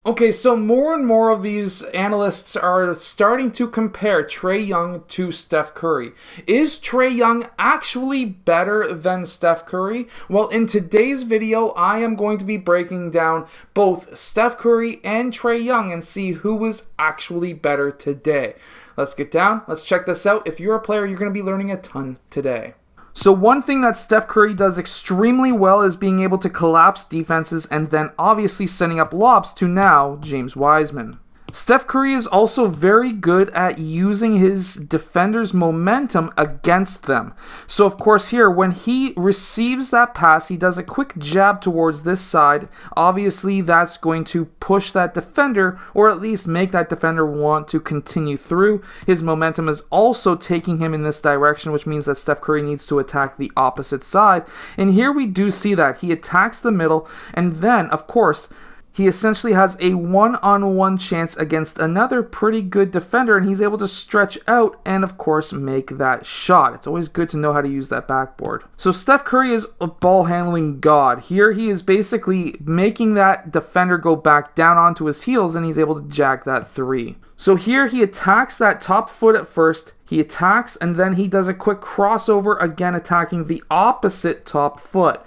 Okay, so more and more of these analysts are starting to compare Trae Young to Steph Curry. Is Trae Young actually better than Steph Curry? Well, in today's video, I am going to be breaking down both Steph Curry and Trae Young and see who was actually better today. Let's get down. Let's check this out. If you're a player, you're going to be learning a ton today. So one thing that Steph Curry does extremely well is being able to collapse defenses and then obviously sending up lobs to now James Wiseman. Steph Curry is also very good at using his defenders' momentum against them. So of course here, when he receives that pass, he does a quick jab towards this side. Obviously that's going to push that defender, or at least make that defender want to continue through. His momentum is also taking him in this direction, which means that Steph Curry needs to attack the opposite side. And here we do see that. He attacks the middle, and then of course, he essentially has a one-on-one chance against another pretty good defender, and he's able to stretch out and, of course, make that shot. It's always good to know how to use that backboard. So Steph Curry is a ball-handling god. Here he is basically making that defender go back down onto his heels, and he's able to jack that three. So here he attacks that top foot at first. He attacks, and then he does a quick crossover, again attacking the opposite top foot.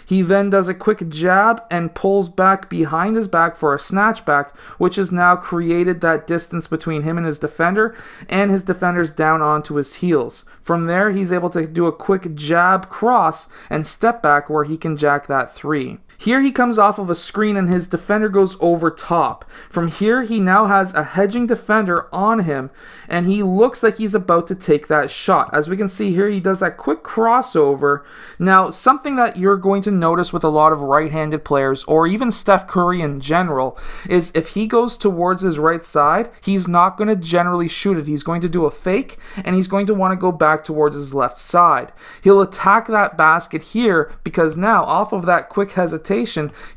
He then does a quick jab and pulls back behind his back for a snatchback, which has now created that distance between him and his defender's down onto his heels. From there, he's able to do a quick jab cross and step back where he can jack that three. Here he comes off of a screen and his defender goes over top. From here, he now has a hedging defender on him, and he looks like he's about to take that shot. As we can see here, he does that quick crossover. Now, something that you're going to notice with a lot of right-handed players, or even Steph Curry in general, is if he goes towards his right side, he's not going to generally shoot it. He's going to do a fake, and he's going to want to go back towards his left side. He'll attack that basket here because now, off of that quick hesitation,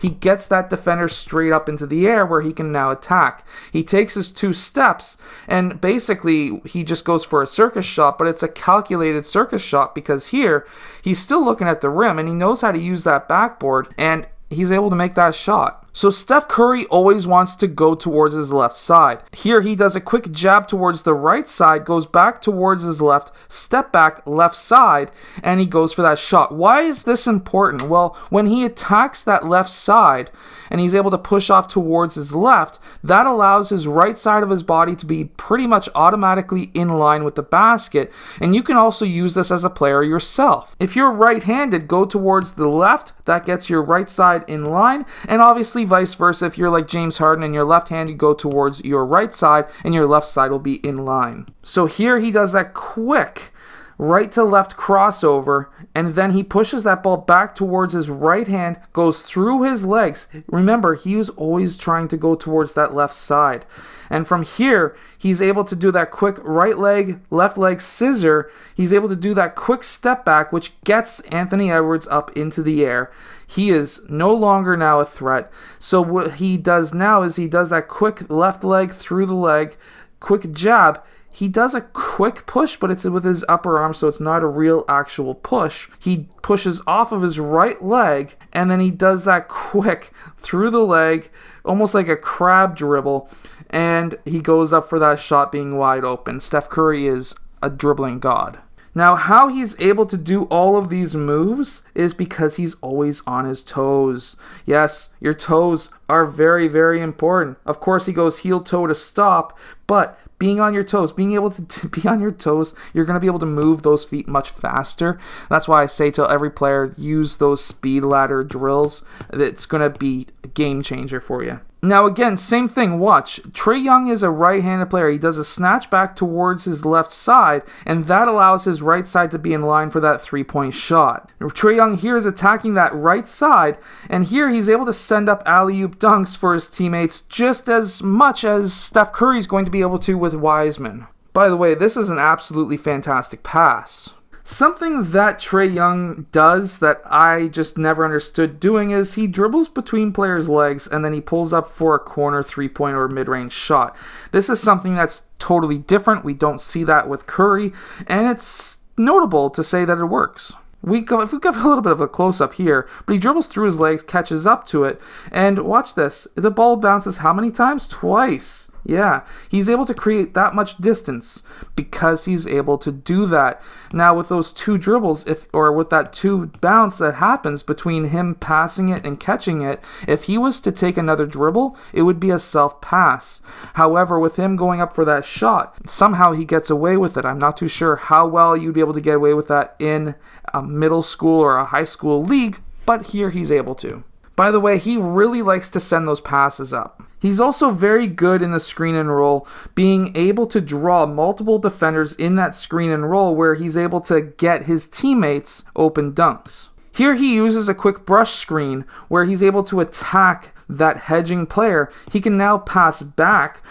he gets that defender straight up into the air where he can now attack. He takes his two steps, and basically he just goes for a circus shot, but it's a calculated circus shot because here he's still looking at the rim and he knows how to use that backboard, and he's able to make that shot. So Steph Curry always wants to go towards his left side. Here he does a quick jab towards the right side, goes back towards his left, step back, left side, and he goes for that shot. Why is this important? Well, when he attacks that left side and he's able to push off towards his left, that allows his right side of his body to be pretty much automatically in line with the basket. And you can also use this as a player yourself. If you're right-handed, go towards the left. That gets your right side in line, and obviously vice versa. If you're like James Harden and you're left-handed, go towards your right side and your left side will be in line. So here he does that quick right to left crossover, and then he pushes that ball back towards his right hand, goes through his legs. Remember, he was always trying to go towards that left side. And from here, he's able to do that quick right leg, left leg scissor. He's able to do that quick step back, which gets Anthony Edwards up into the air. He is no longer now a threat. So what he does now is he does that quick left leg through the leg, quick jab. He does a quick push, but it's with his upper arm, so it's not a real actual push. He pushes off of his right leg, and then he does that quick through the leg, almost like a crab dribble, and he goes up for that shot being wide open. Steph Curry is a dribbling god. Now, how he's able to do all of these moves is because he's always on his toes. Yes, your toes are very, very important. Of course, he goes heel toe to stop, but being on your toes, being able to be on your toes, you're going to be able to move those feet much faster. That's why I say to every player, use those speed ladder drills. It's going to be a game changer for you. Now again, same thing, watch. Trae Young is a right-handed player. He does a snatch back towards his left side, and that allows his right side to be in line for that three-point shot. Trae Young here is attacking that right side, and here he's able to send up alley-oop dunks for his teammates just as much as Steph Curry is going to be able to with Wiseman. By the way, this is an absolutely fantastic pass. Something that Trae Young does that I just never understood doing is he dribbles between players' legs and then he pulls up for a corner three-point or mid-range shot. This is something that's totally different. We don't see that with Curry, and it's notable to say that it works. If we got a little bit of a close-up here, but he dribbles through his legs, catches up to it, and watch this. The ball bounces how many times? Twice. Yeah, he's able to create that much distance because he's able to do that. Now, with those two dribbles, or with that two bounce that happens between him passing it and catching it, if he was to take another dribble, it would be a self-pass. However, with him going up for that shot, somehow he gets away with it. I'm not too sure how well you'd be able to get away with that in a middle school or a high school league, but here he's able to. By the way, he really likes to send those passes up. He's also very good in the screen and roll, being able to draw multiple defenders in that screen and roll where he's able to get his teammates open dunks. Here he uses a quick brush screen where he's able to attack that hedging player. He can now pass back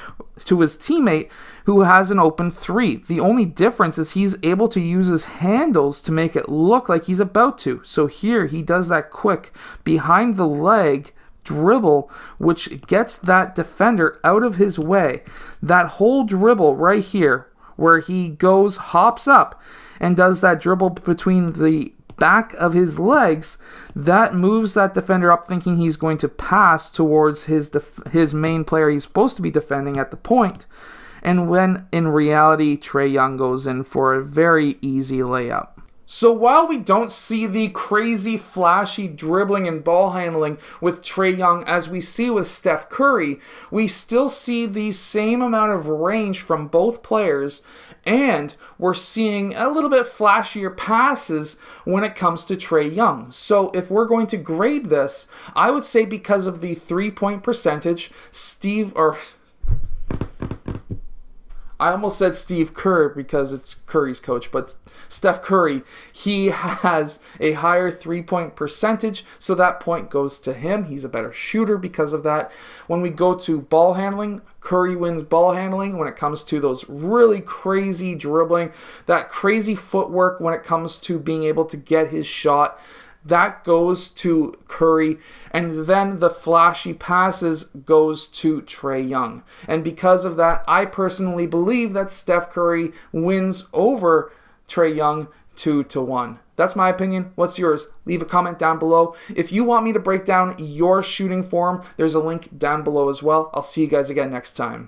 to his teammate who has an open three. The only difference is he's able to use his handles to make it look like he's about to. So here he does that quick behind the leg dribble, which gets that defender out of his way. That whole dribble right here where he hops up and does that dribble between the back of his legs, that moves that defender up thinking he's going to pass towards his main player he's supposed to be defending at the point. And when in reality, Trae Young goes in for a very easy layup. So while we don't see the crazy flashy dribbling and ball handling with Trae Young as we see with Steph Curry, we still see the same amount of range from both players, and we're seeing a little bit flashier passes when it comes to Trae Young. So if we're going to grade this, I would say because of the 3-point percentage, I almost said Steve Kerr because it's Curry's coach, but Steph Curry, he has a higher 3-point percentage, so that point goes to him. He's a better shooter because of that. When we go to ball handling, Curry wins ball handling when it comes to those really crazy dribbling, that crazy footwork when it comes to being able to get his shot. That goes to Curry, and then the flashy passes goes to Trae Young. And because of that, I personally believe that Steph Curry wins over Trae Young 2-1. That's my opinion. What's yours? Leave a comment down below. If you want me to break down your shooting form, there's a link down below as well. I'll see you guys again next time.